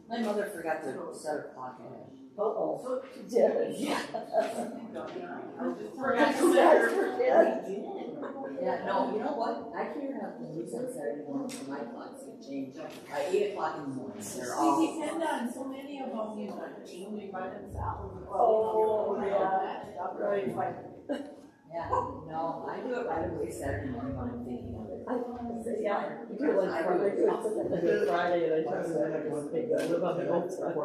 My mother forgot to set her clock in. Uh-oh. So, Yeah. forgot to set her. Yeah, no, you know what? I hear how the news on Saturday morning for my clocks get changed by 8 o'clock in the morning. They're all. We depend on so many of them, you know, changing by themselves. Oh, yeah. Right. Yeah, no, I do it right away Saturday morning when I'm thinking of it. I want to say, yeah, I do it like Friday, Friday, and I just said, I want to take that, live on the old stuff. And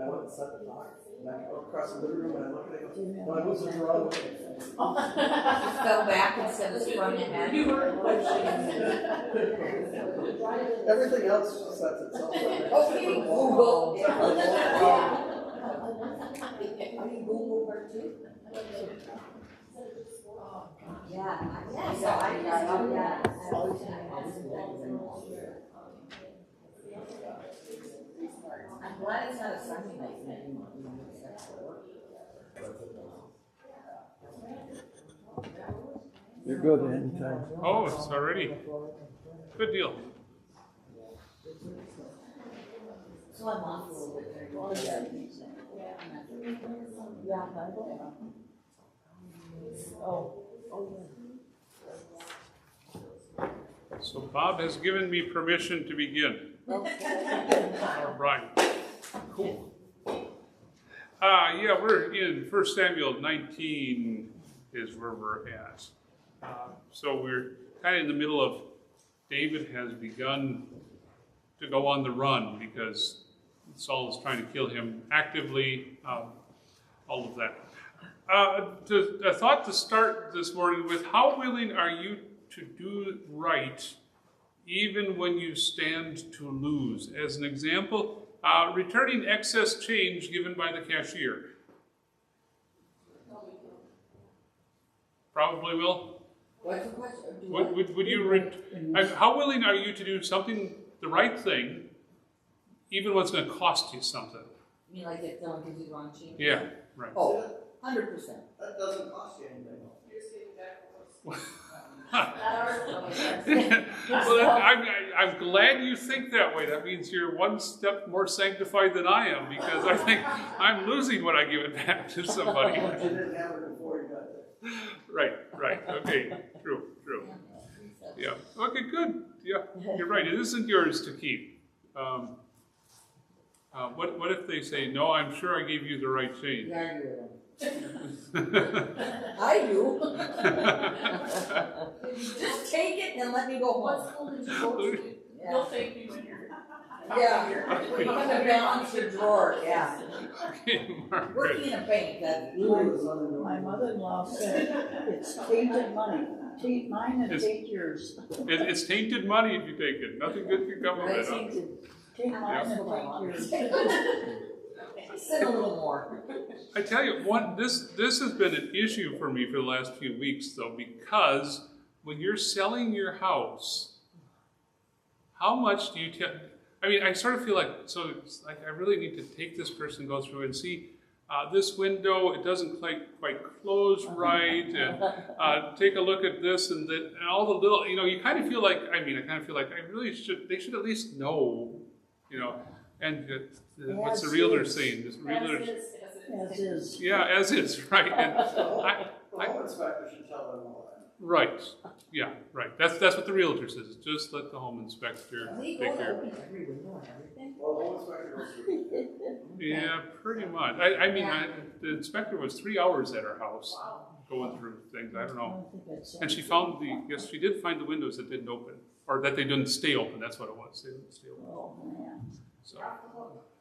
I went and set the clock. And I go across the living room and I look at it and go, no, I moved it the wrong way. You fell back instead of sprung ahead. You were Everything else sets itself up. Okay, Google. Yeah. Are you Google her too? Yeah, so I always I'm glad it's not a Sunday night anymore. You're good anytime. Oh, it's already. Good deal. So I'm off a little bit there. Yeah. Oh, So Bob has given me permission to begin. All right. Cool. Yeah, we're in 1 Samuel 19 is where we're at. So we're kind of in the middle of David has begun to go on the run because Saul is trying to kill him actively, all of that. I thought to start this morning with, how willing are you to do right even when you stand to lose? As an example, returning excess change given by the cashier. Probably will. What's the question? Would you, how willing are you to do something, the right thing, even when it's going to cost you something? You mean like if someone gives you the wrong change? Yeah, right. Oh, 100%. That doesn't cost you anything. Well, I'm glad you think that way. That means you're one step more sanctified than I am, because I think I'm losing when I give it back to somebody. You didn't have it before you got there. Right. Okay, true. Yeah. Okay, good. Yeah, you're right. It isn't yours to keep. What if they say, no, I'm sure I gave you the right change? You argue with them. I do. Just take it and let me go What home. school did you go to? They'll take you when you're. Yeah. You're gonna balance your drawer, yeah. Okay, Margaret. Working in a bank, that. my mother-in-law said, it's tainted money. Taint mine and taint yours. It's tainted money if you take it. Nothing good can come of it. Huh? Taint mine and taint yours. Sit a little more. I tell you, this has been an issue for me for the last few weeks, though, because when you're selling your house, how much do you tell? I mean, I sort of feel like, so it's like I really need to take this person, go through and see this window, it doesn't quite close right, and take a look at this and that, and all the little, you kind of feel like, I kind of feel like they should at least know, and what's the realtor saying? This realtor, As is. yeah, as is, right. And The home inspector should tell them all that. right, yeah, right. That's what the realtor says. Just let the home inspector They take go care to of it. open every window and everything. Well, the home inspector goes through. Yeah, pretty much. The inspector was 3 hours at her house going through things. I don't know. And she found she did find the windows that didn't open, or that they didn't stay open. That's what it was. They didn't stay open. Oh, man. So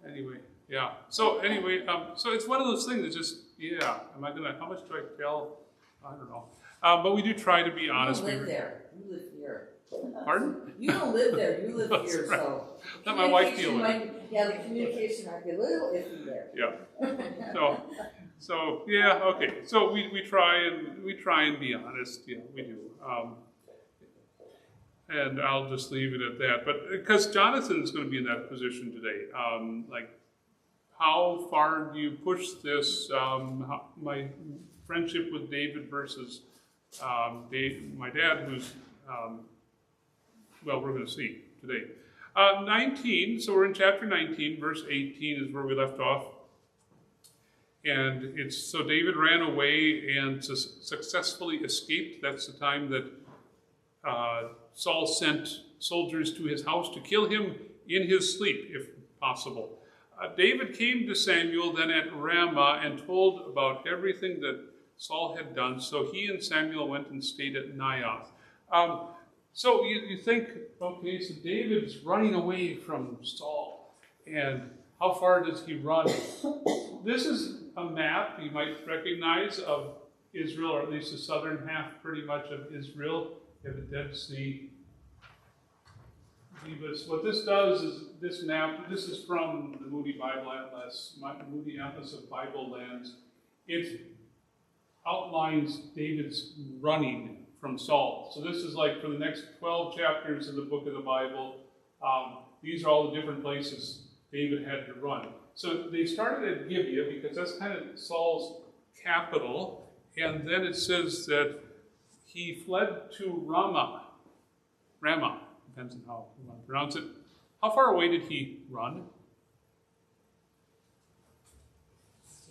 anyway, yeah. So it's one of those things that just, how much do I tell? I don't know. But we do try to be honest. You don't live there. You live here. Pardon? You don't live there. You live That's here, right. so. Let my wife deal with it. The communication might be a little iffy there. Yeah. So yeah, okay. So we try and be honest. Yeah, we do. And I'll just leave it at that. But because Jonathan is going to be in that position today, how far do you push this? My friendship with David versus my dad, who's we're going to see today. 19, so we're in chapter 19, verse 18 is where we left off. And it's, so David ran away and successfully escaped. That's the time that Saul sent soldiers to his house to kill him in his sleep, if possible. David came to Samuel then at Ramah and told about everything that Saul had done. So he and Samuel went and stayed at Naioth. So you think, okay, so David's running away from Saul. And how far does he run? This is a map you might recognize of Israel, or at least the southern half pretty much of Israel. You have the Dead Sea. What this does is this map, this is from the Moody Bible Atlas, Moody Atlas of Bible Lands. It outlines David's running from Saul. So this is like for the next 12 chapters of the book of the Bible. These are all the different places David had to run. So they started at Gibeah because that's kind of Saul's capital. And then it says that he fled to Ramah. Depends on how you want to pronounce it. How far away did he run?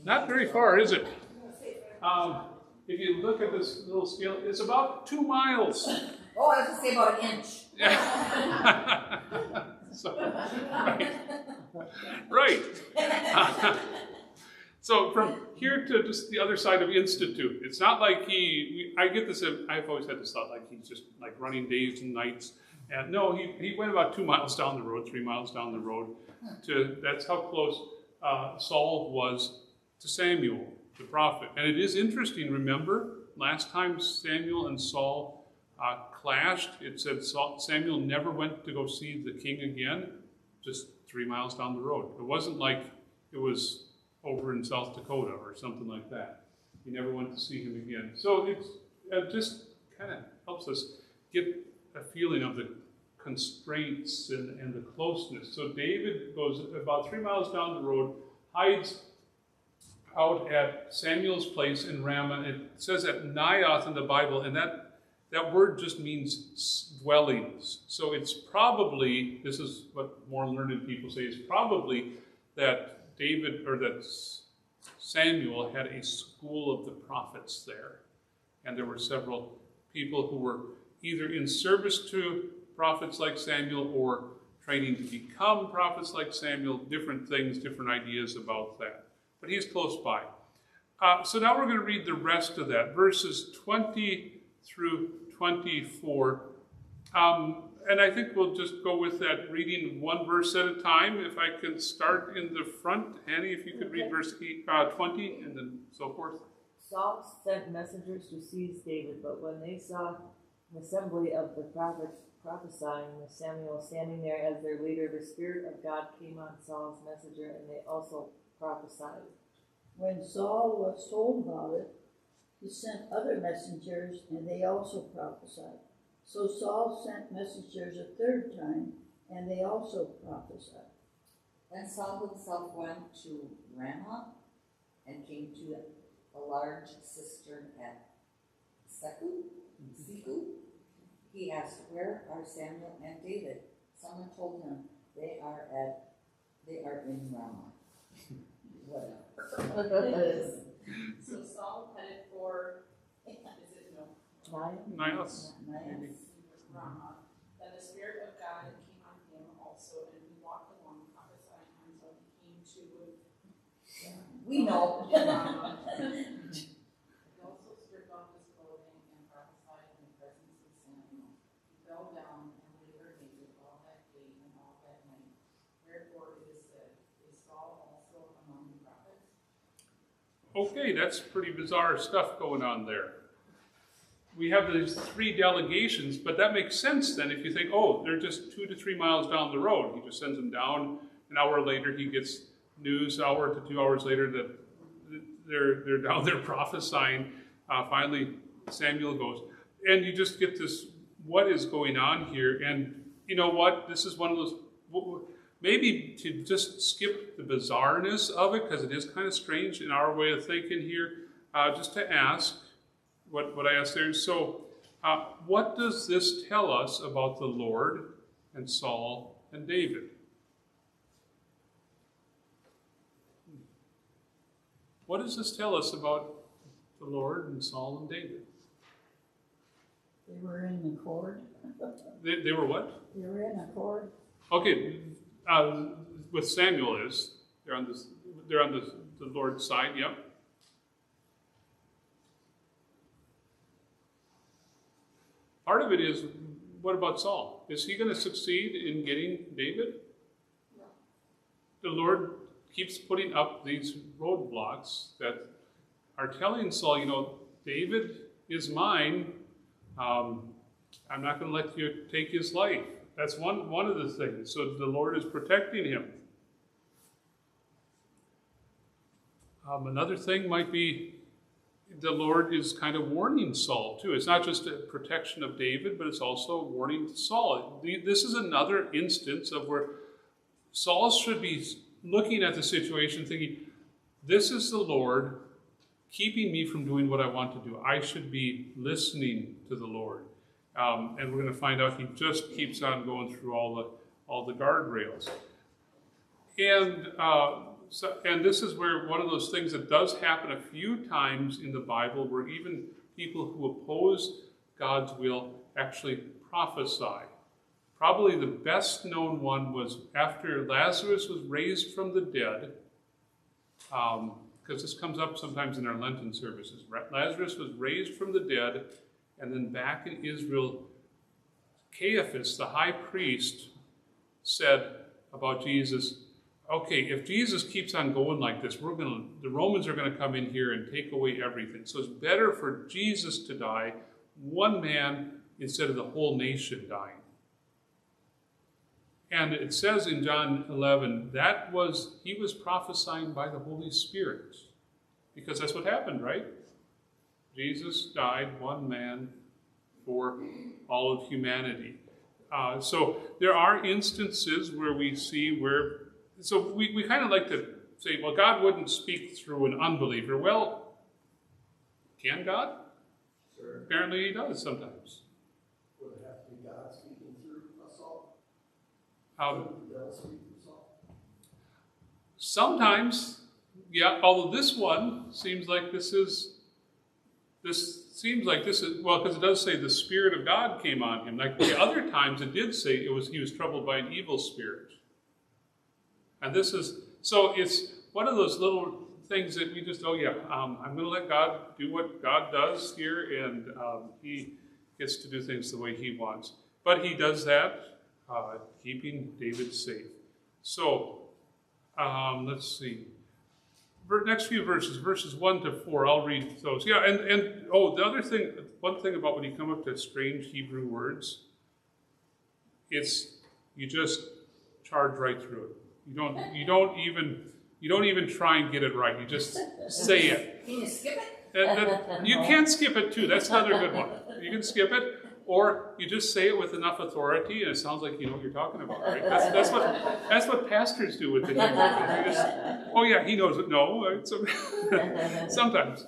Not very far, is it? If you look at this little scale, it's about 2 miles. Oh, I was going to say about an inch. Yeah. So, right. So from here to just the other side of Institute, it's not like I get this, I've always had this thought like he's just like running days and nights. And no, he went about 2 miles down the road, 3 miles down the road. That's how close Saul was to Samuel, the prophet. And it is interesting, remember, last time Samuel and Saul clashed, it said Samuel never went to go see the king again, just 3 miles down the road. It wasn't like it was over in South Dakota or something like that. He never went to see him again. So it just kind of helps us get a feeling of the constraints and the closeness. So David goes about 3 miles down the road, hides out at Samuel's place in Ramah. It says at Naioth in the Bible, and that word just means dwellings. So it's probably, this is what more learned people say, it's probably that that Samuel had a school of the prophets there. And there were several people who were either in service to prophets like Samuel or training to become prophets like Samuel, different things, different ideas about that. But he's close by. So now we're going to read the rest of that, verses 20 through 24. And I think we'll just go with that, reading one verse at a time. If I can start in the front. Annie, if you could read verse 20 and then so forth. Saul sent messengers to seize David, but when they saw an assembly of the prophets prophesying, with Samuel standing there as their leader, the Spirit of God came on Saul's messenger, and they also prophesied. When Saul was told about it, he sent other messengers, and they also prophesied. So Saul sent messengers a third time, and they also prophesied. Then Saul himself went to Ramah and came to a large cistern at Seku. He asked, "Where are Samuel and David?" Someone told him, they are in Ramah. Whatever. So Saul headed for, is it Naioth. Ramah. Then the Spirit of God came on him also, and he walked along prophesying until he came to We know. Ramah. He also stripped off his clothing and prophesied in the presence of Samuel. He fell down and labored naked all that day and all that night. Wherefore it is said, is Saul also among the prophets? Okay, that's pretty bizarre stuff going on there. We have these 3 delegations, but that makes sense then if you think, oh, they're just 2 to 3 miles down the road. He just sends them down. An hour later, he gets news, hour to 2 hours later, that they're down there prophesying. Finally, Samuel goes. And you just get this, what is going on here? And you know what? This is one of those, maybe to just skip the bizarreness of it, because it is kind of strange in our way of thinking here, just to ask, what I asked there. So, what does this tell us about the Lord and Saul and David. What does this tell us about the Lord and Saul and David? They were in accord. They were what? They were in accord. Okay, with Samuel is they're on the Lord's side. Yep. Part of it is, what about Saul? Is he going to succeed in getting David? No. The Lord keeps putting up these roadblocks that are telling Saul, David is mine. I'm not going to let you take his life. That's one of the things. So the Lord is protecting him. Another thing might be the Lord is kind of warning Saul too. It's not just a protection of David, but it's also a warning to Saul. This is another instance of where Saul should be looking at the situation thinking, this is the Lord keeping me from doing what I want to do. I should be listening to the Lord. And we're going to find out he just keeps on going through all the guardrails. And this is where one of those things that does happen a few times in the Bible, where even people who oppose God's will actually prophesy. Probably the best known one was after Lazarus was raised from the dead, because this comes up sometimes in our Lenten services. Lazarus was raised from the dead, and then back in Israel, Caiaphas, the high priest, said about Jesus, okay, if Jesus keeps on going like this, the Romans are going to come in here and take away everything. So it's better for Jesus to die, one man, instead of the whole nation dying. And it says in John 11, he was prophesying by the Holy Spirit. Because that's what happened, right? Jesus died, one man, for all of humanity. So there are instances where we see so we kind of like to say, well, God wouldn't speak through an unbeliever. Well, can God? Sure. Apparently he does sometimes. Would it have to be God speaking through Saul? The devil speak through Saul? Sometimes, yeah, although this one seems like this is, well, because it does say the Spirit of God came on him. Like the other times it did say he was troubled by an evil spirit. And so it's one of those little things that we just, I'm going to let God do what God does here, and he gets to do things the way he wants. But he does that, keeping David safe. So, let's see. Next few verses 1 to 4, I'll read those. Yeah, the other thing, one thing about when you come up to strange Hebrew words, you just charge right through it. You don't even try and get it right. You just say it. Can you skip it? You can skip it too. That's another good one. You can skip it, or you just say it with enough authority, and it sounds like you know what you're talking about. Right? That's what pastors do with the Hebrew. He knows it. No, sometimes.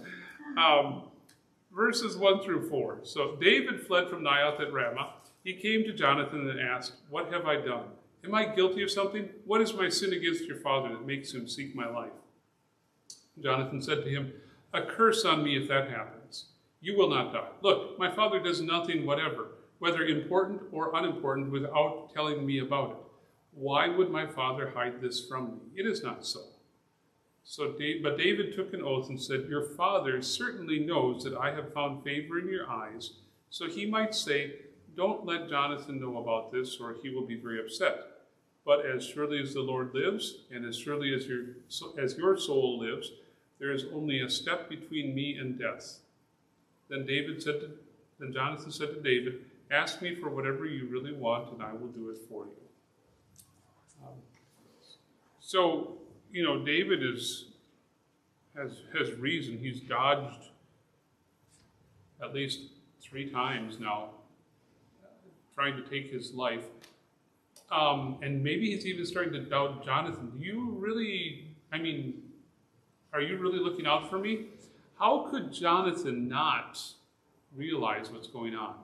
Verses 1 through 4. So David fled from Naioth at Ramah. He came to Jonathan and asked, "What have I done? Am I guilty of something? What is my sin against your father that makes him seek my life?" Jonathan said to him, "A curse on me if that happens. You will not die. Look, my father does nothing whatever, whether important or unimportant, without telling me about it. Why would my father hide this from me? It is not so." But David took an oath and said, "Your father certainly knows that I have found favor in your eyes." So he might say, "Don't let Jonathan know about this, or he will be very upset. But as surely as the Lord lives, and as surely as your soul lives, there is only a step between me and death." Then Jonathan said to David, "Ask me for whatever you really want, and I will do it for you." David has reason. He's dodged at least 3 times now, trying to take his life. And maybe he's even starting to doubt Jonathan. Are you really looking out for me? How could Jonathan not realize what's going on?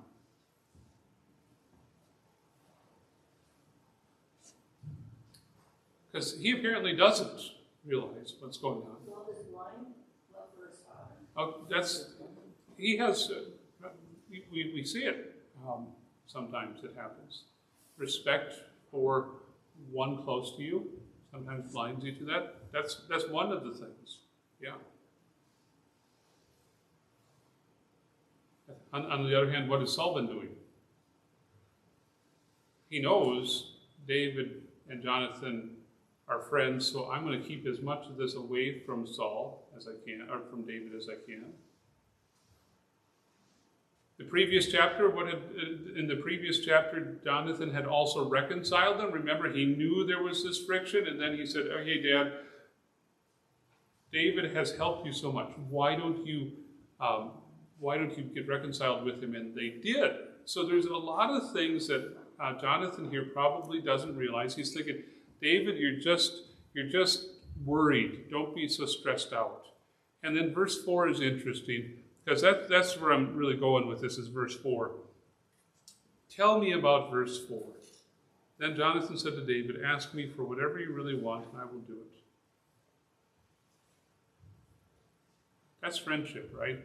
Because he apparently doesn't realize what's going on. Well, his blind love for his father. He has, we see it. Sometimes it happens. Respect for one close to you sometimes blinds you to that. That's one of the things. Yeah. On the other hand, what has Saul been doing? He knows David and Jonathan are friends, so I'm going to keep as much of this away from Saul as I can, or from David as I can. The previous chapter, in the previous chapter, Jonathan had also reconciled them. Remember, he knew there was this friction, and then he said, "Oh, hey, Dad, David has helped you so much. Why don't you get reconciled with him?" And they did. So there's a lot of things that Jonathan here probably doesn't realize. He's thinking, David, you're just worried. Don't be so stressed out. And then verse 4 is interesting, because that's where I'm really going with this, is verse 4. Tell me about verse 4. Then Jonathan said to David, ask me for whatever you really want, and I will do it. That's friendship, right?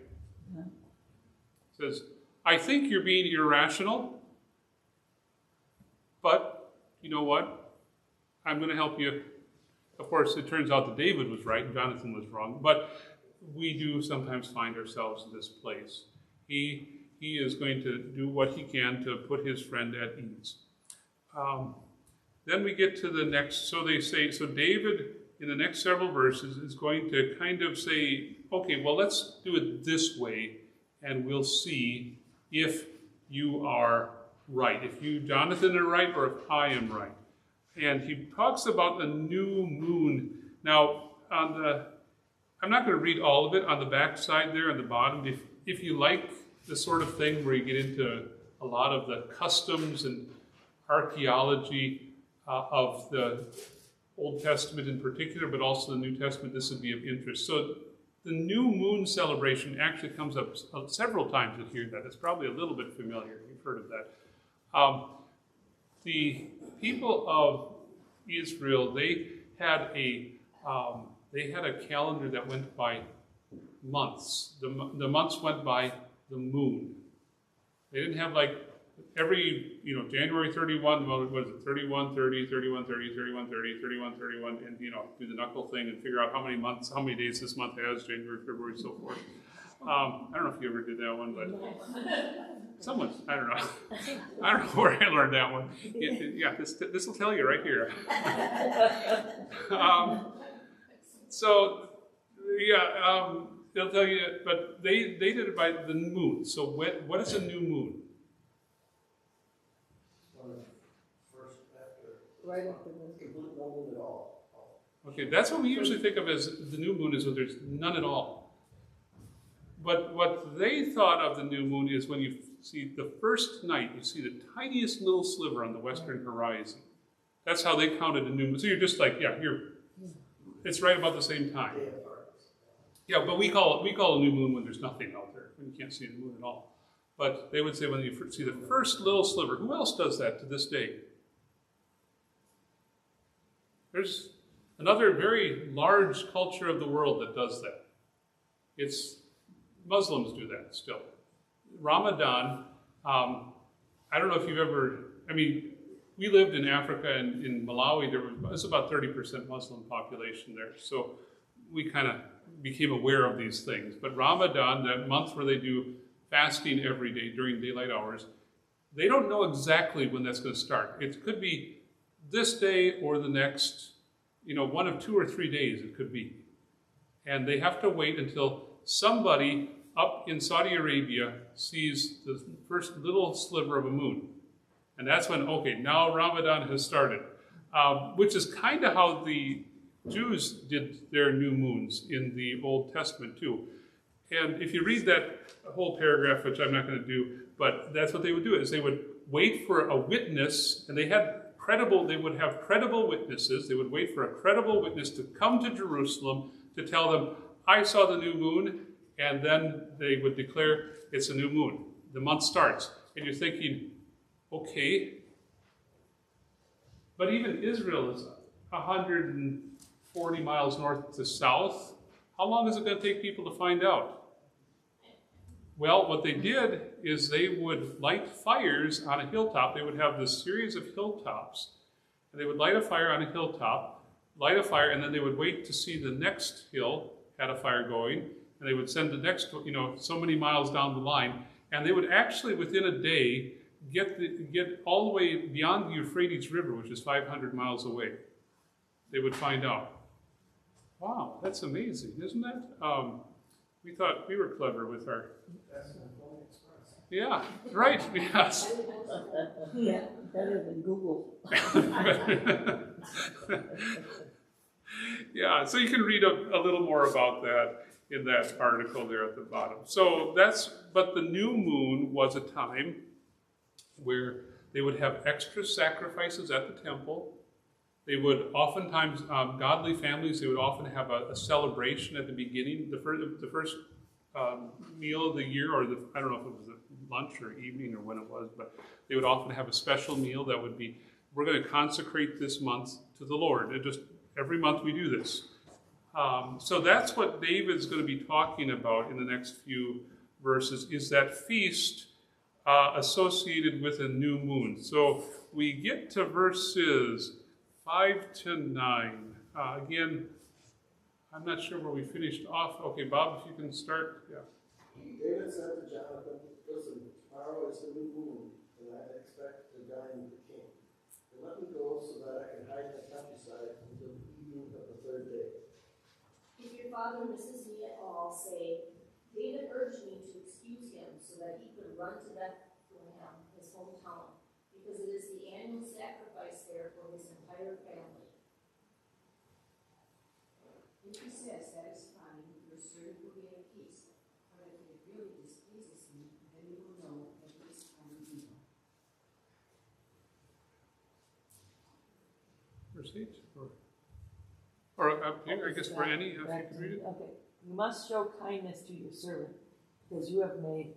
Yeah. It says, I think you're being irrational, but you know what? I'm going to help you. Of course, it turns out that David was right and Jonathan was wrong, but we do sometimes find ourselves in this place. He is going to do what he can to put his friend at ease. Then we get to the next, so David, in the next several verses, is going to kind of say, okay, well, let's do it this way, and we'll see if you are right, if you, Jonathan, are right, or if I am right. And he talks about the new moon. Now, I'm not going to read all of it. On the back side there, on the bottom, if you like the sort of thing where you get into a lot of the customs and archaeology of the Old Testament in particular, but also the New Testament, this would be of interest. So the new moon celebration actually comes up several times. You'll hear that. It's probably a little bit familiar. You've heard of that. The people of Israel, they had a calendar that went by months. The months went by the moon. They didn't have like every, January 31, what was it, 31, 30, 31, 30, 31, 30, 31, 31, and, do the knuckle thing and figure out how many days this month has, January, February, so forth. I don't know if you ever did that one, but someone, I don't know. I don't know where I learned that one. This will tell you right here. They'll tell you, but they did it by the moon. So what is a new moon? Right after the Complete no moon at all. Okay, that's what we usually think of as the new moon, is when there's none at all. But what they thought of the new moon is when you see the first night, you see the tiniest little sliver on the western horizon. That's how they counted a new moon. So you're just like, it's right about the same time. Yeah, but we call a new moon when there's nothing out there, when you can't see the moon at all. But they would say when you see the first little sliver. Who else does that to this day? There's another very large culture of the world that does that. Muslims do that still. Ramadan, I don't know if you've ever, we lived in Africa, and in Malawi, there was about 30% Muslim population there. So we kind of became aware of these things. But Ramadan, that month where they do fasting every day during daylight hours, they don't know exactly when that's going to start. It could be this day or the next, one of 2 or 3 days it could be. And they have to wait until somebody up in Saudi Arabia sees the first little sliver of a moon. And that's when, now Ramadan has started. Which is kind of how the Jews did their new moons in the Old Testament too. And if you read that whole paragraph, which I'm not going to do, but that's what they would do, is they would wait for a witness, and they would have credible witnesses. They would wait for a credible witness to come to Jerusalem to tell them, I saw the new moon, and then they would declare it's a new moon. The month starts, and you're thinking, okay. But even Israel is 140 miles north to south. How long is it going to take people to find out? Well, what they did is they would light fires on a hilltop. They would have this series of hilltops, and they would light a fire on a hilltop, light a fire, and then they would wait to see the next hill had a fire going, and they would send the next, so many miles down the line, and they would actually, within a day, get all the way beyond the Euphrates River, which is 500 miles away. They would find out. Wow, that's amazing, isn't that? We thought we were clever with our... Yeah, right, yes. Yeah, better than Google. Yeah, so you can read a little more about that in that article there at the bottom. So but the new moon was a time where they would have extra sacrifices at the temple. They would oftentimes, godly families, they would often have a celebration at the beginning, the first meal of the year, or I don't know if it was lunch or evening or when it was, but they would often have a special meal that would be, we're going to consecrate this month to the Lord. Every month we do this. So that's what David's going to be talking about in the next few verses, is that feast associated with a new moon. So we get to verses 5 to 9. Again, I'm not sure where we finished off. Okay, Bob, if you can start. Yeah. David said to Jonathan, listen, tomorrow is the new moon, and I expect to dine with the king. And let me go so that I can hide in the countryside until the evening of the third day. If your father misses me at all, say, David urged me to excuse him so that he could run to Bethlehem, his hometown, because it is the annual sacrifice there for his entire family. If he says that is fine, your servant will be at peace. But if it really displeases me, then you will know at least I am evil. Verse 8? Or up here, I guess for Annie, if you can read it. Okay. You must show kindness to your servant, because you have made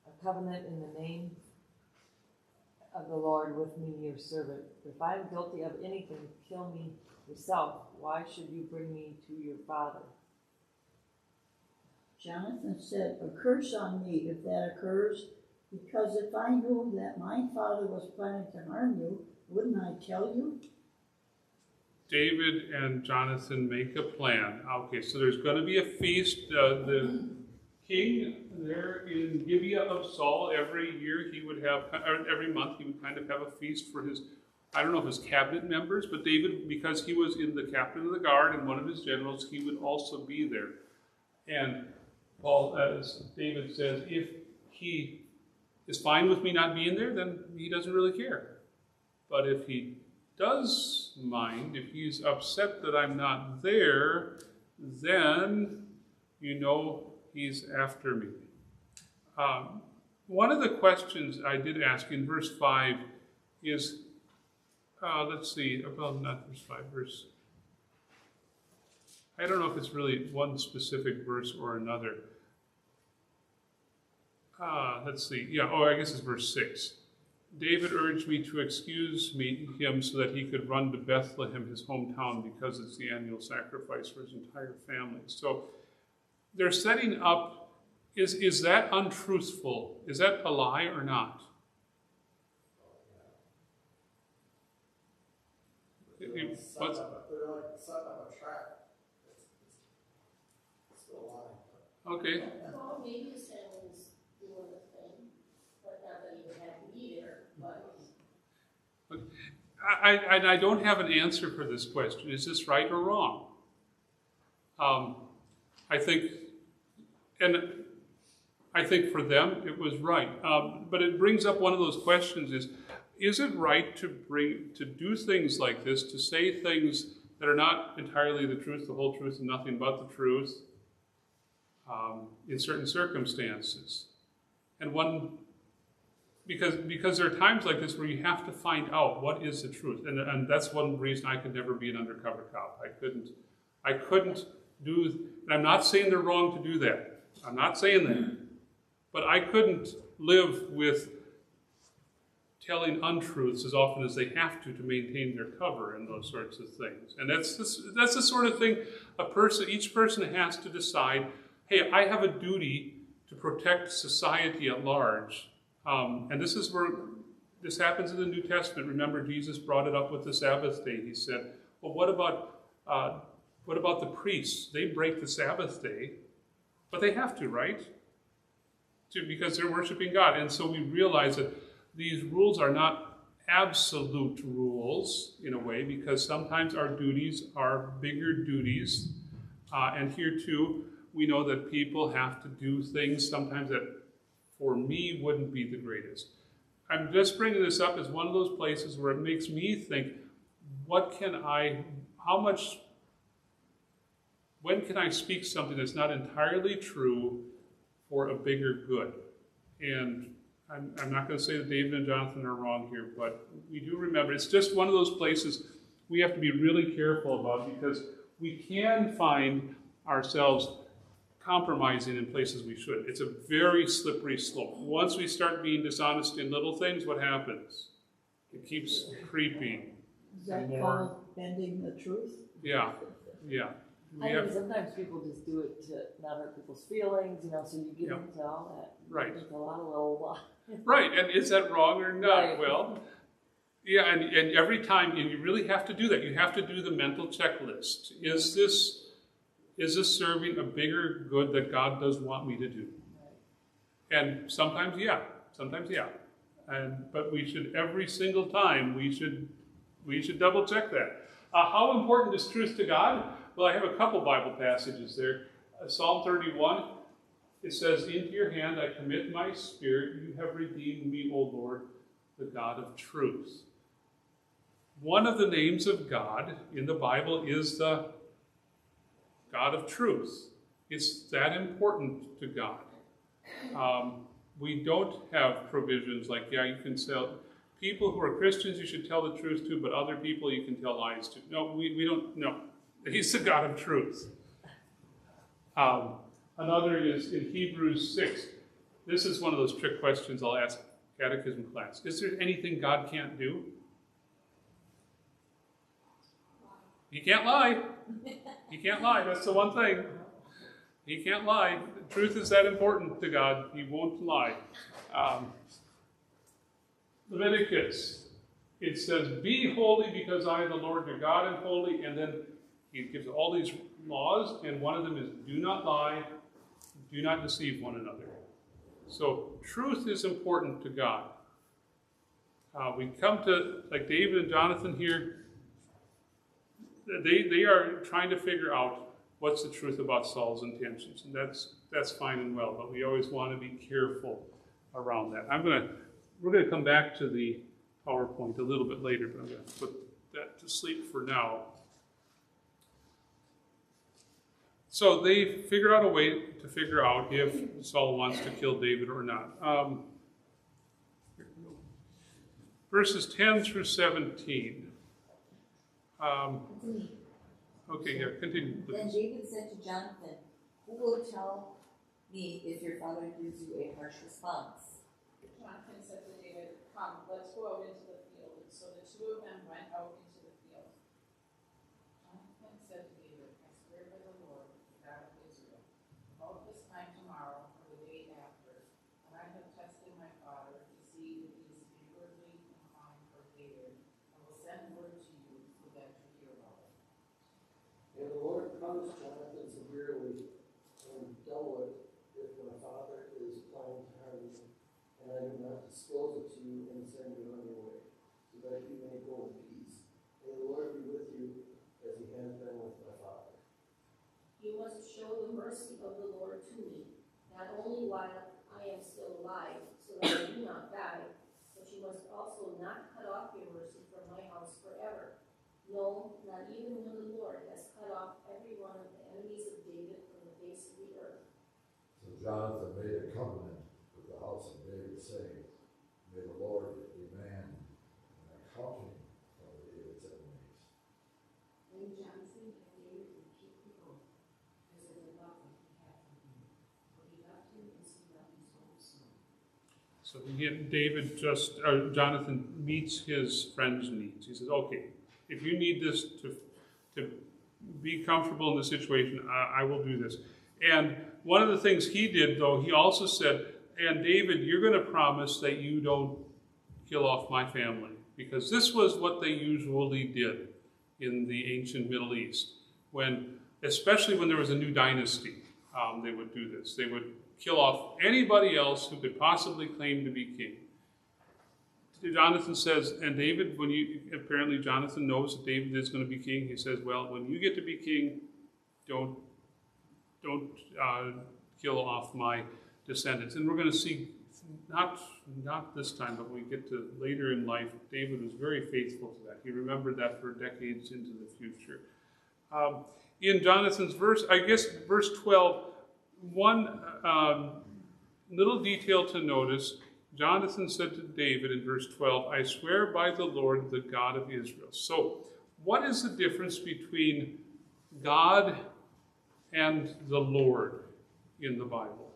a covenant in the name of the Lord with me, your servant. If I am guilty of anything, kill me yourself. Why should you bring me to your father? Jonathan said, a curse on me if that occurs, because if I knew that my father was planning to harm you, wouldn't I tell you? David and Jonathan make a plan. Okay, so there's going to be a feast. The king there in Gibeah of Saul, every year he would have, or every month he would kind of have a feast for his, I don't know if his cabinet members, but David, because he was in the captain of the guard and one of his generals, he would also be there. And Paul, as David says, if he is fine with me not being there, then he doesn't really care. But if he does mind, if he's upset that I'm not there, then he's after me. One of the questions I did ask in verse 5 is, let's see, well, not verse 5, I don't know if it's really one specific verse or another. Let's see, I guess it's verse 6. David urged me to excuse him so that he could run to Bethlehem, his hometown, because it's the annual sacrifice for his entire family. So they're setting up, is that untruthful? Is that a lie or not? They're like setting up a trap. It's still a lie. Okay. Well, maybe his family was doing the thing, but not that he would have to be there, but. I don't have an answer for this question. Is this right or wrong? I think for them it was right. But it brings up one of those questions: is it right to do things like this, to say things that are not entirely the truth, the whole truth, and nothing but the truth, in certain circumstances? And because there are times like this where you have to find out what is the truth, and that's one reason I could never be an undercover cop. I couldn't do, and I'm not saying they're wrong to do that. I'm not saying that, but I couldn't live with telling untruths as often as they have to maintain their cover and those sorts of things. And that's the sort of thing each person has to decide, hey, I have a duty to protect society at large. And this is where this happens in the New Testament. Remember, Jesus brought it up with the Sabbath day. He said, well, what about the priests? They break the Sabbath day, but they have to, right? Because they're worshiping God. And so we realize that these rules are not absolute rules in a way, because sometimes our duties are bigger duties. And here too, we know that people have to do things sometimes that for me wouldn't be the greatest. I'm just bringing this up as one of those places where it makes me think, when can I speak something that's not entirely true for a bigger good? And I'm not going to say that David and Jonathan are wrong here, but we do remember, it's just one of those places we have to be really careful about, because we can find ourselves compromising in places we should. It's a very slippery slope. Once we start being dishonest in little things, what happens? It keeps creeping. Is that called bending the truth? Yeah. I mean, sometimes people just do it to not hurt people's feelings, so you get into all that. Right. It's a lot of little... Right, and is that wrong or not? Right. Well, yeah, and every time, and you really have to do that. You have to do the mental checklist. Is this serving a bigger good that God does want me to do? Right. And sometimes, yeah. But we should, every single time, we should double check that. How important is truth to God? Well, I have a couple Bible passages there. Psalm 31, it says, into your hand I commit my spirit. You have redeemed me, O Lord, the God of truth. One of the names of God in the Bible is the God of truth. It's that important to God. We don't have provisions like, you can tell people who are Christians you should tell the truth to, but other people you can tell lies to. No, we don't. No, He's the God of truth. Another is in Hebrews 6. This is one of those trick questions I'll ask catechism class. Is there anything God can't do? He can't lie. He can't lie. That's the one thing. He can't lie. The truth is that important to God. He won't lie. Leviticus, it says, be holy because I, the Lord your God, am holy. And then he gives all these laws, and one of them is do not lie, do not deceive one another. So truth is important to God. We come to, like David and Jonathan here, they are trying to figure out what's the truth about Saul's intentions, and that's fine and well, but we always want to be careful around that. We're going to come back to the PowerPoint a little bit later, but I'm going to put that to sleep for now. So they figure out a way to figure out if Saul wants to kill David or not. Verses 10 through 17. Okay, yeah, continue. Please. Then David said to Jonathan, who will tell me if your father gives you a harsh response? Jonathan said to David, come, let's go out into the field. And so the two of them went out into the field. Jonathan said to David, I swear by the Lord, the God of Israel, about this time tomorrow or the day after, when I have tested my father to see if he is favorably inclined for David, I will send word to you so that you hear about it. And the Lord punished Jonathan severely and dealt with if my father is planning to harm you, and I do not disclose it to you and send you on your way, so that you may go in peace. May the Lord be with you as he has been with my father. You must show the mercy of the Lord to me, not only while I am still alive, so that I do not die, but you must also not cut off your mercy from my house forever. No, not even when the Lord has cut off every one of the enemies of David from the face of the earth. So Jonathan made a covenant with the house of David, saying, may the Lord demand an accounting from David's enemies. Then Jonathan and David would keep the oath, because of the love that he had for him. For he loved him as he loved his own son. So Jonathan meets his friend's needs. He says, okay, if you need this to be comfortable in this situation, I will do this. And one of the things he did, though, he also said, and David, you're going to promise that you don't kill off my family. Because this was what they usually did in the ancient Middle East. Especially when there was a new dynasty, they would do this. They would kill off anybody else who could possibly claim to be king. Jonathan says, and David, apparently Jonathan knows that David is going to be king. He says, well, when you get to be king, don't kill off my descendants. And we're going to see, not this time, but when we get to later in life, David was very faithful to that. He remembered that for decades into the future. In Jonathan's verse, I guess verse 12, one little detail to notice, Jonathan said to David in verse 12, I swear by the Lord, the God of Israel. So what is the difference between God and the Lord in the Bible?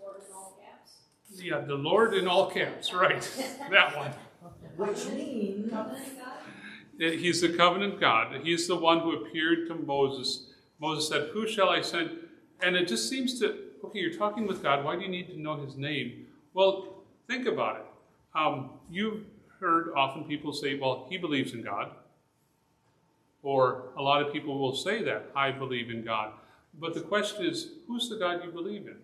Lord in all caps. Yeah, the Lord in all caps, right. That one. Which means Covenant God? He's the covenant God. He's the one who appeared to Moses. Moses said, who shall I send? And it just seems to, okay, you're talking with God. Why do you need to know his name? Well, think about it. You've heard often people say, well, he believes in God. Or a lot of people will say that, I believe in God. But the question is, who's the God you believe in?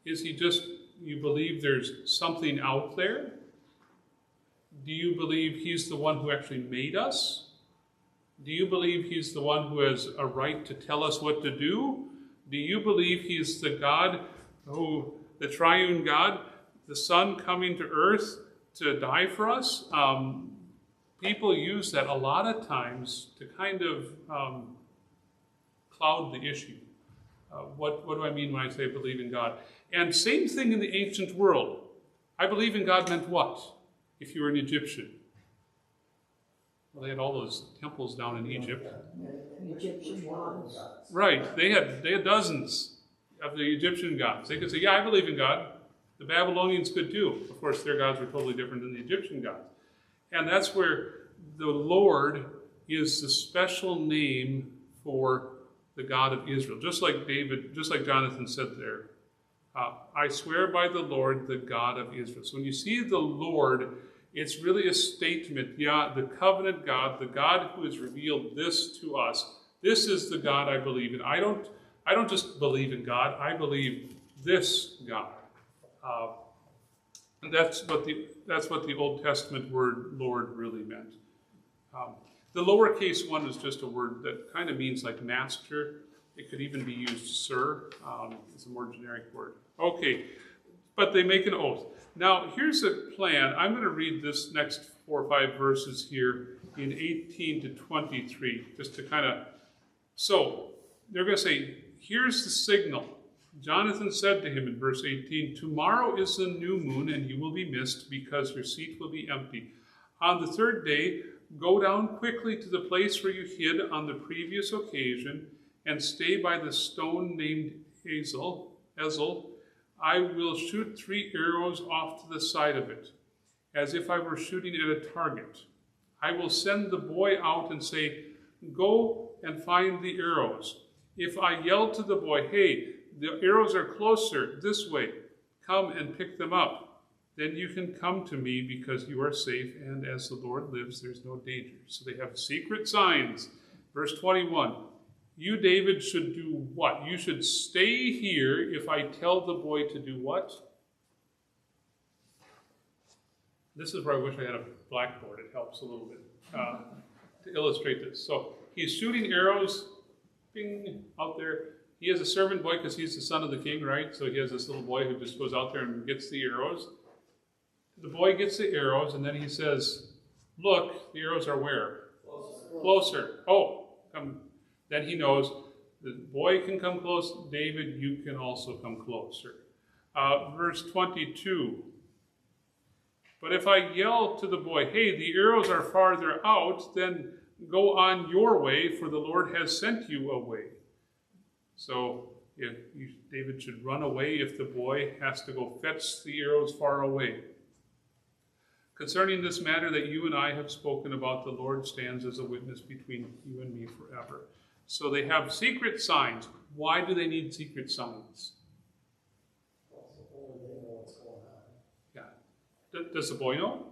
Is he just, you believe there's something out there? Do you believe he's the one who actually made us? Do you believe he's the one who has a right to tell us what to do? Do you believe he's the God the triune God, the Son coming to earth to die for us? People use that a lot of times to kind of cloud the issue. What do I mean when I say believe in God? And same thing in the ancient world. I believe in God meant what? If you were an Egyptian. Well, they had all those temples down in Egypt. Egyptian gods. Right. They had dozens of the Egyptian gods. They could say, yeah, I believe in God. The Babylonians could too. Of course, their gods were totally different than the Egyptian gods. And that's where the Lord is the special name for the God of Israel. Just like Jonathan said there. I swear by the Lord, the God of Israel. So when you see the Lord, it's really a statement. Yeah, the covenant God, the God who has revealed this to us. This is the God I believe in. I don't just believe in God. I believe this God. And that's what the Old Testament word Lord really meant. The lowercase one is just a word that kind of means like master. It could even be used sir. It's a more generic word. Okay, but they make an oath. Now, here's a plan. I'm going to read this next 4 or 5 verses here in 18 to 23, just to kind of... So, they're going to say, here's the signal. Jonathan said to him in verse 18, tomorrow is the new moon, and you will be missed, because your seat will be empty. On the 3rd day, go down quickly to the place where you hid on the previous occasion, and stay by the stone named Ezel. I will shoot 3 arrows off to the side of it, as if I were shooting at a target. I will send the boy out and say, go and find the arrows. If I yell to the boy, hey, the arrows are closer, this way, come and pick them up, then you can come to me because you are safe, and as the Lord lives, there's no danger. So they have secret signs. Verse 21. You, David, should do what? You should stay here if I tell the boy to do what? This is where I wish I had a blackboard. It helps a little bit to illustrate this. So he's shooting arrows, bing, out there. He has a servant boy because he's the son of the king, right? So he has this little boy who just goes out there and gets the arrows. The boy gets the arrows, and then he says, look, the arrows are where? Closer. Oh, come. Then he knows the boy can come close. David, you can also come closer. Verse 22. But if I yell to the boy, hey, the arrows are farther out, then go on your way, for the Lord has sent you away. So David should run away if the boy has to go fetch the arrows far away. Concerning this matter that you and I have spoken about, the Lord stands as a witness between you and me forever. So they have secret signs. Why do they need secret signs? Only they know what's going on. Yeah. Does the boy know?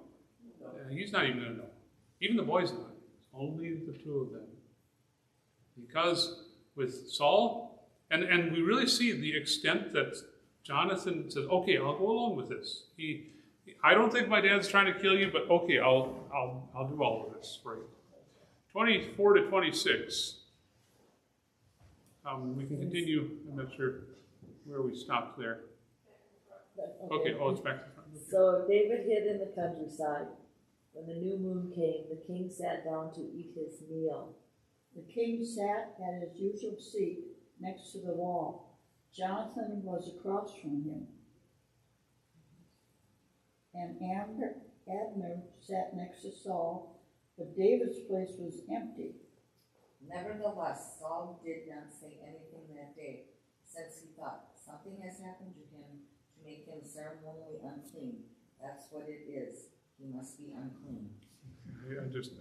No. He's not even going to know. Even the boy's not. It's only the two of them. Because with Saul, and we really see the extent that Jonathan says, okay, I'll go along with this. I don't think my dad's trying to kill you, but okay, I'll do all of this for you. 24 to 26. We can continue. I'm not sure where we stopped there. Okay, it's back to the front. Okay. So David hid in the countryside. When the new moon came, the king sat down to eat his meal. The king sat at his usual seat next to the wall. Jonathan was across from him. And Abner sat next to Saul, but David's place was empty. Nevertheless, Saul did not say anything that day, since he thought something has happened to him to make him ceremonially unclean. That's what it is. He must be unclean.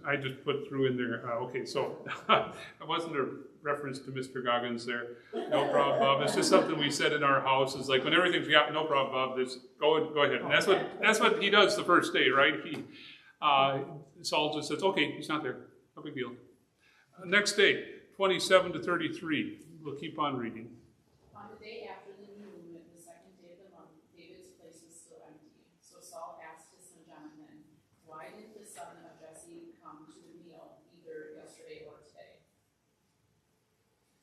I just put through in there, okay, so it wasn't a reference to Mr. Goggins there. No problem, Bob. It's just something we said in our house. It's like when everything's, yeah, no problem, Bob. Just go ahead. And that's what he does the first day, right? Saul just says, okay, he's not there. No big deal. Next day, 27 to 33. We'll keep on reading. On the day after the new moon, the second day of the month, David's place was still empty. So Saul asked his son Jonathan, why didn't the son of Jesse come to the meal either yesterday or today?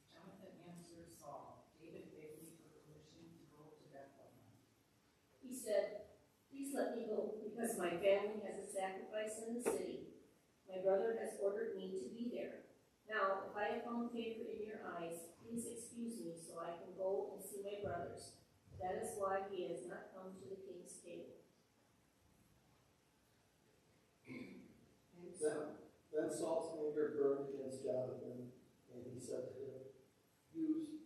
Jonathan answered Saul, David begged me for permission to go to Bethlehem. He said, please let me go, because my family has a sacrifice in the city. My brother has ordered me to be there. Now, if I have found favor in your eyes, please excuse me so I can go and see my brothers. That is why he has not come to the king's table. Then Saul's anger burned against Jonathan, and he said to him, you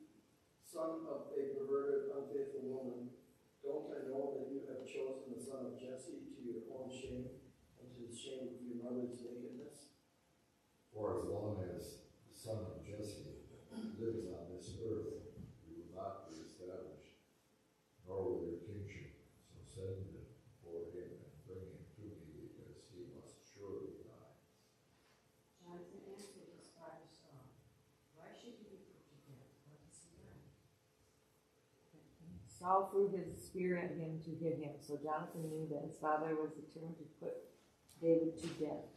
son of a perverted, unfaithful woman, don't I know that you have chosen the son of Jesse to your own shame and to the shame of your mother's nakedness? For as long as the son of Jesse lives on this earth, you will not be established, nor will your kingship. So send for him and bring him to me, because he must surely die. Jonathan answered his father Saul, why should he be put to death? What has he done? Saul threw his spear at him to hit him, so Jonathan knew that his father was determined to put David to death.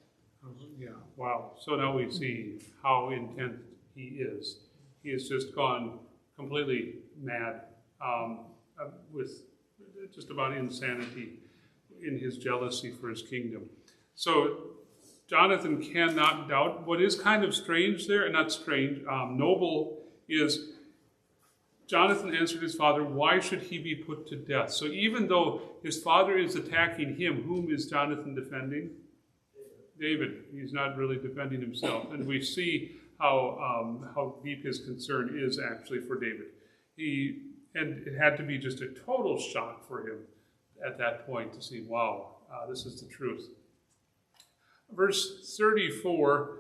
Yeah, wow. So now we see how intent he is. He has just gone completely mad with just about insanity in his jealousy for his kingdom. So Jonathan cannot doubt. What is kind of strange there, and not strange, noble, is Jonathan answered his father, why should he be put to death? So even though his father is attacking him, whom is Jonathan defending? David. He's not really defending himself. And we see how deep his concern is actually for David. And it had to be just a total shock for him at that point to see, wow, this is the truth. Verse 34,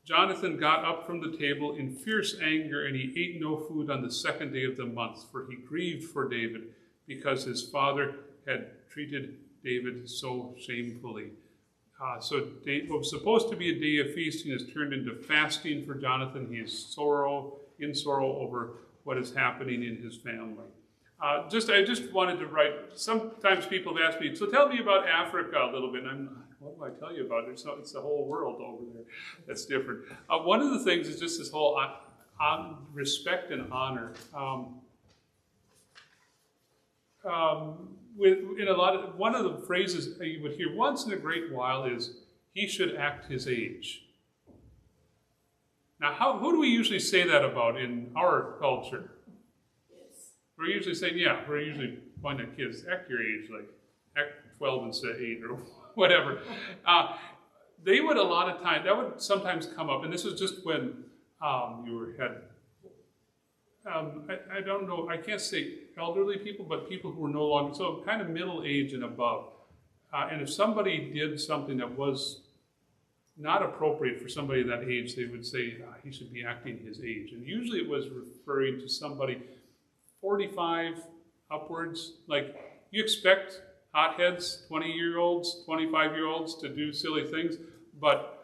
Jonathan got up from the table in fierce anger, and he ate no food on the second day of the month, for he grieved for David because his father had treated David so shamefully. So what was supposed to be a day of feasting has turned into fasting for Jonathan. He is in sorrow over what is happening in his family. I just wanted to write, sometimes people have asked me, so tell me about Africa a little bit. And what do I tell you about it? It's the whole world over there that's different. One of the things is just this whole respect and honor. One of the phrases you would hear once in a great while is, he should act his age. Now, who do we usually say that about in our culture? Yes. We're usually saying, we're usually pointing at kids, act your age, like act 12 instead of 8 or whatever. They would a lot of time, that would sometimes come up, and this was just when you had I don't know, I can't say elderly people, but people who were no longer, so kind of middle age and above. And if somebody did something that was not appropriate for somebody that age, they would say he should be acting his age. And usually it was referring to somebody 45 upwards. Like, you expect hotheads, 20-year-olds, 25-year-olds to do silly things, but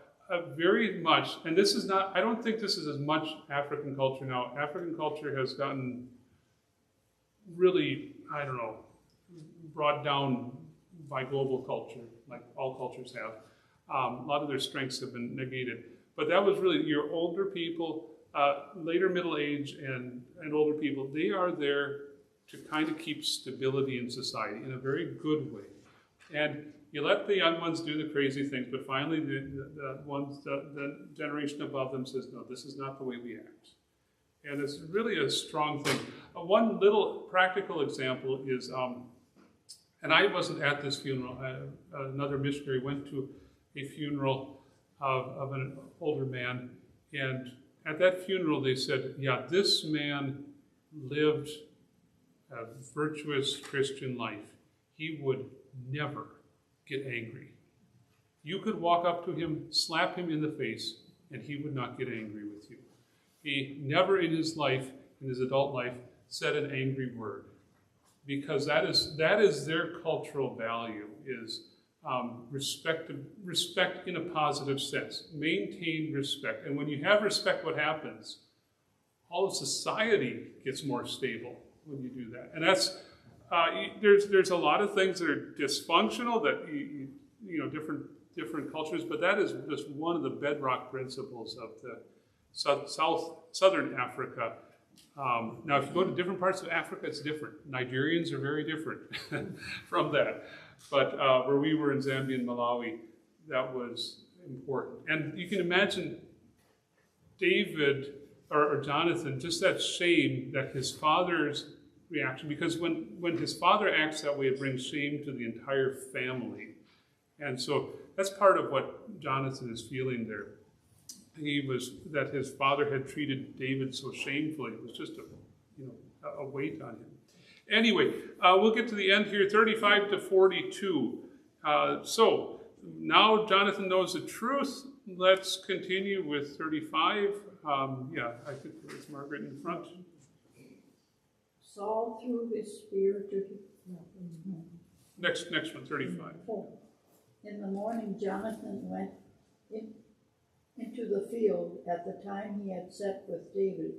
very much, and this is not, I don't think this is as much African culture now. African culture has gotten really, I don't know, brought down by global culture, like all cultures have. A lot of their strengths have been negated. But that was really your older people, later middle age and older people. They are there to kind of keep stability in society in a very good way. And you let the young ones do the crazy things, but finally the generation above them says, no, this is not the way we act. And it's really a strong thing. One little practical example is, and I wasn't at this funeral, another missionary went to a funeral of an older man, and at that funeral they said, yeah, this man lived a virtuous Christian life. He would never get angry. You could walk up to him, slap him in the face, and he would not get angry with you. He never in his life, in his adult life, said an angry word, because that is their cultural value, is respect in a positive sense. Maintain respect. And when you have respect, what happens? All of society gets more stable when you do that. And that's, there's a lot of things that are dysfunctional that, you know, different cultures, but that is just one of the bedrock principles of the southern Africa. Now, if you go to different parts of Africa, it's different. Nigerians are very different from that. But where we were in Zambia and Malawi, that was important. And you can imagine David or Jonathan, just that shame that his father's reaction, because when his father acts that way, it brings shame to the entire family. And so that's part of what Jonathan is feeling there. That his father had treated David so shamefully. It was just a weight on him. Anyway, we'll get to the end here, 35 to 42. So now Jonathan knows the truth. Let's continue with 35. Yeah, I think there's Margaret in front. Saul threw his spear to Next one, 35. In the morning, Jonathan went into the field at the time he had set with David.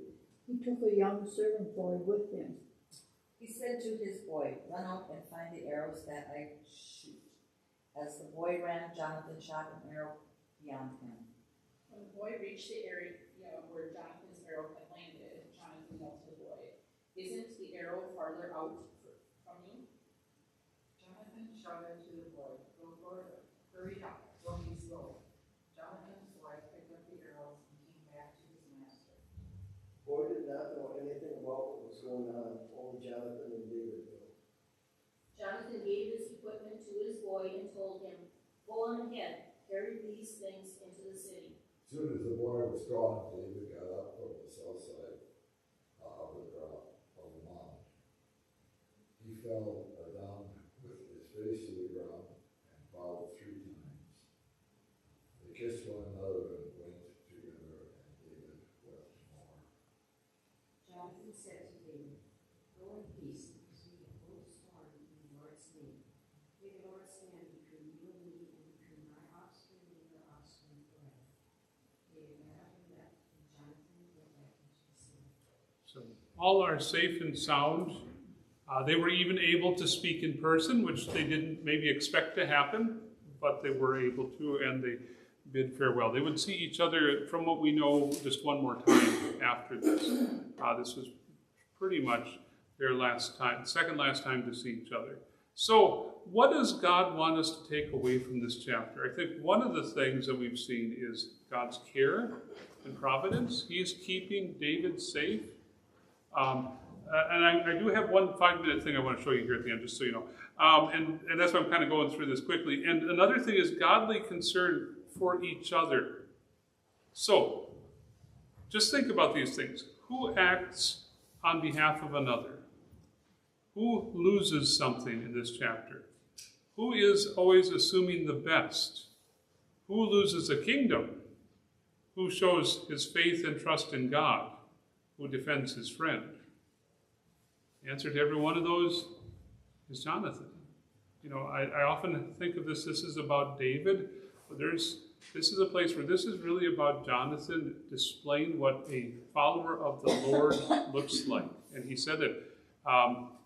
He took a young servant boy with him. He said to his boy, run out and find the arrows that I shoot. As the boy ran, Jonathan shot an arrow beyond him. When the boy reached the area where Jonathan's arrow had landed, Jonathan yelled to the boy, isn't the arrow farther out from you? Jonathan shouted to the boy, go further, hurry up, don't be slow. Jonathan's boy picked up the arrows and came back to his master. Boy did not know anything about what was going on, only Jonathan and David knew. Jonathan gave his equipment to his boy and told him, go on ahead, carry these things into the city. As soon as the boy was gone, David got up from the south side of the mound. He fell down with his face to the ground and bowed 3 times. They kissed one another and went together, and David wept more. Jonathan said to David, go in peace, because we have both sworn in the Lord's name. May the Lord stand between you and me, and between my offspring and your offspring forever. David got up and left, and Jonathan went back into the city. So all are safe and sound. They were even able to speak in person, which they didn't maybe expect to happen, but they were able to, and they bid farewell. They would see each other, from what we know, just one more time after this. This was pretty much their second last time to see each other. So what does God want us to take away from this chapter? I think one of the things that we've seen is God's care and providence. He is keeping David safe. And I do have one 5-minute thing I want to show you here at the end, just so you know. And that's why I'm kind of going through this quickly. And another thing is godly concern for each other. So, just think about these things. Who acts on behalf of another? Who loses something in this chapter? Who is always assuming the best? Who loses a kingdom? Who shows his faith and trust in God? Who defends his friend? The answer to every one of those is Jonathan. You know, I often think of this is about David, but this is a place where this is really about Jonathan displaying what a follower of the Lord looks like. And he said that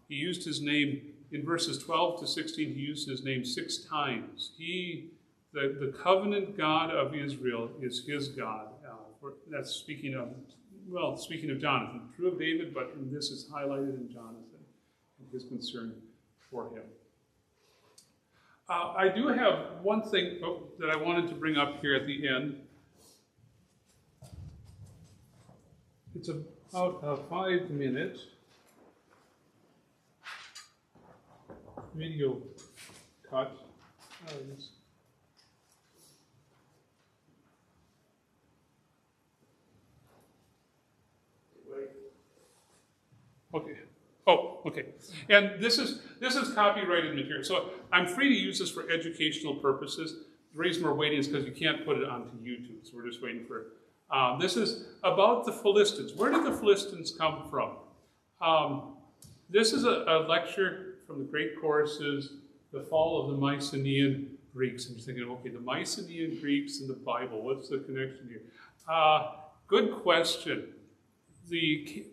he used his name, in verses 12 to 16, he used his name 6 times. The covenant God of Israel is his God. That's speaking of Jonathan. True of David, but this is highlighted in Jonathan and his concern for him. I do have one thing that I wanted to bring up here at the end. It's about a 5-minute video cut. Okay. Oh, okay. And this is copyrighted material. So I'm free to use this for educational purposes. The reason we're waiting is because you can't put it onto YouTube. So we're just waiting for it. This is about the Philistines. Where did the Philistines come from? This is a lecture from the Great Choruses, the fall of the Mycenaean Greeks. I'm just thinking, okay, the Mycenaean Greeks and the Bible. What's the connection here? Good question.